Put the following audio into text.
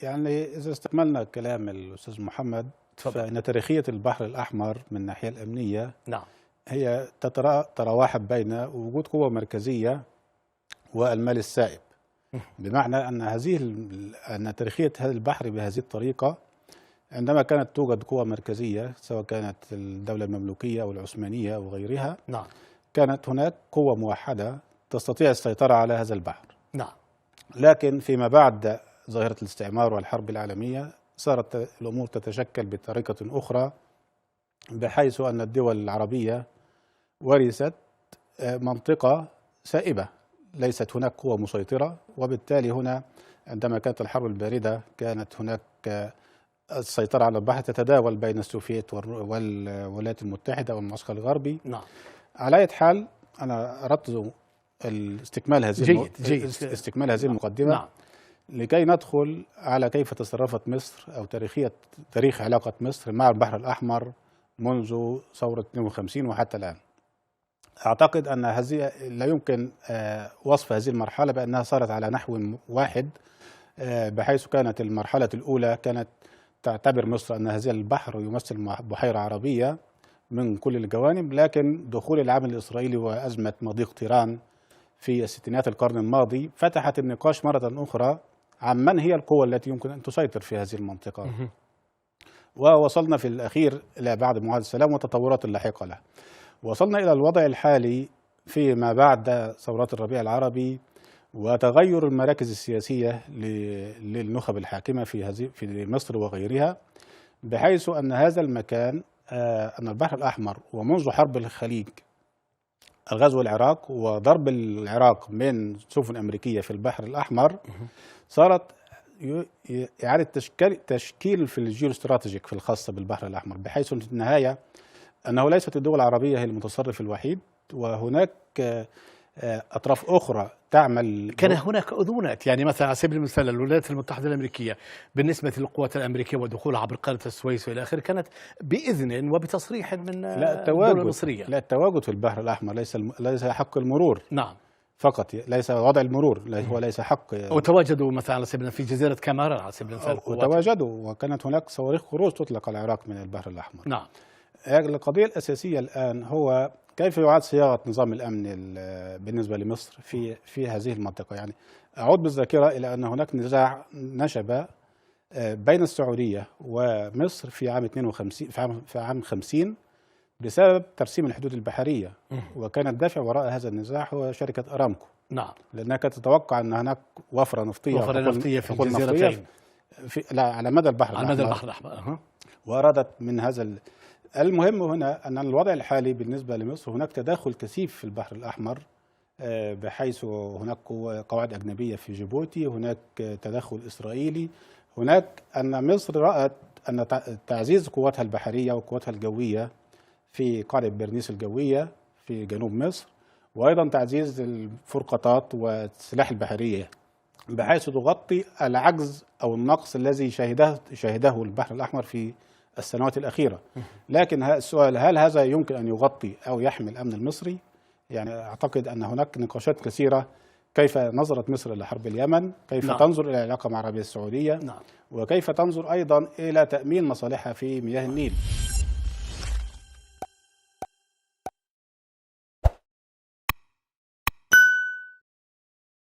يعني إذا استكملنا كلام الأستاذ محمد، تفضل. فإن تاريخية البحر الأحمر من الناحية الأمنية نعم. هي تتراوح بين وجود قوة مركزية والمال السائب. بمعنى أن أن تاريخية هذا البحر بهذه الطريقة، عندما كانت توجد قوة مركزية سواء كانت الدولة المملوكية أو العثمانية أو غيرها، نعم. كانت هناك قوة موحدة تستطيع السيطرة على هذا البحر. نعم. لكن فيما بعد ظاهرة الاستعمار والحرب العالمية صارت الأمور تتشكل بطريقة أخرى، بحيث أن الدول العربية ورثت منطقة سائبة، ليست هناك قوة مسيطرة. وبالتالي هنا عندما كانت الحرب الباردة كانت هناك السيطرة على البحر تتداول بين السوفيت والولايات المتحدة والمعسكر الغربي. نعم. على أي حال، أنا أردت استكمال هذه استكمال هذه المقدمة. نعم. لكي ندخل على كيف تصرفت مصر أو تاريخ علاقة مصر مع البحر الأحمر منذ ثورة 52 وحتى الآن. أعتقد أن هذه لا يمكن وصف هذه المرحلة بأنها صارت على نحو واحد، بحيث كانت المرحلة الأولى كانت تعتبر مصر أن هذا البحر يمثل بحيرة عربية من كل الجوانب، لكن دخول العامل الإسرائيلي وأزمة مضيق تيران في ستينات القرن الماضي فتحت النقاش مرة أخرى عن من هي القوة التي يمكن أن تسيطر في هذه المنطقة. ووصلنا في الأخير إلى بعد معاهدة السلام والتطورات اللاحقة له. وصلنا إلى الوضع الحالي فيما بعد ثورات الربيع العربي وتغير المراكز السياسية للنخب الحاكمة في مصر وغيرها، بحيث أن هذا المكان، أن البحر الأحمر ومنذ حرب الخليج، الغزو العراق وضرب العراق من سفن أمريكية في البحر الأحمر، صارت إعادة تشكيل في الجيوستراتيجيك في الخاصة بالبحر الأحمر، بحيث في النهاية أنه ليست الدول العربية هي المتصرف الوحيد، وهناك أطراف أخرى تعمل. كان هناك أذونات، يعني مثلا على سبيل المثال الولايات المتحدة الأمريكية بالنسبة للقوات الأمريكية ودخولها عبر قناة السويس وإلى آخره كانت بإذن وبتصريح من الدولة المصرية. لا، التواجد في البحر الأحمر ليس حق المرور. نعم. فقط، ليس وضع المرور، هو ليس حق. وتواجدوا مثلا على سبيل في جزيرة كامارا على سبيل المثال، وتواجدوا، وكانت هناك صواريخ خروج تطلق على العراق من البحر الأحمر. نعم. القضية الأساسية الآن هو كيف يعاد صياغة نظام الأمن بالنسبة لمصر في هذه المنطقة. يعني أعود بالذاكرة إلى أن هناك نزاع نشب بين السعودية ومصر في عام 52 في عام 50 بسبب ترسيم الحدود البحرية، وكان الدافع وراء هذا النزاع هو شركة أرامكو. نعم. لأنها كانت تتوقع أن هناك وفرة نفطية في الجزيرتين، على مدى البحر الأحمر. على مدى البحر الأحمر. وأرادت من هذا المهم هنا أن الوضع الحالي بالنسبة لمصر هناك تداخل كثيف في البحر الأحمر، بحيث هناك قواعد أجنبية في جيبوتي، هناك تدخل إسرائيلي، هناك أن مصر رأت أن تعزيز قواتها البحرية وقواتها الجوية في قاعدة برنيس الجوية في جنوب مصر، وأيضا تعزيز الفرقاطات والسلاح البحرية، بحيث تغطي العجز أو النقص الذي شهده البحر الأحمر في السنوات الأخيرة. لكن السؤال، هل هذا يمكن أن يغطي أو يحمي الأمن المصري؟ يعني أعتقد أن هناك نقاشات كثيرة. كيف نظرت مصر إلى حرب اليمن؟ كيف نعم. تنظر إلى العلاقة مع العربية السعودية؟ نعم. وكيف تنظر أيضا إلى تأمين مصالحها في مياه النيل؟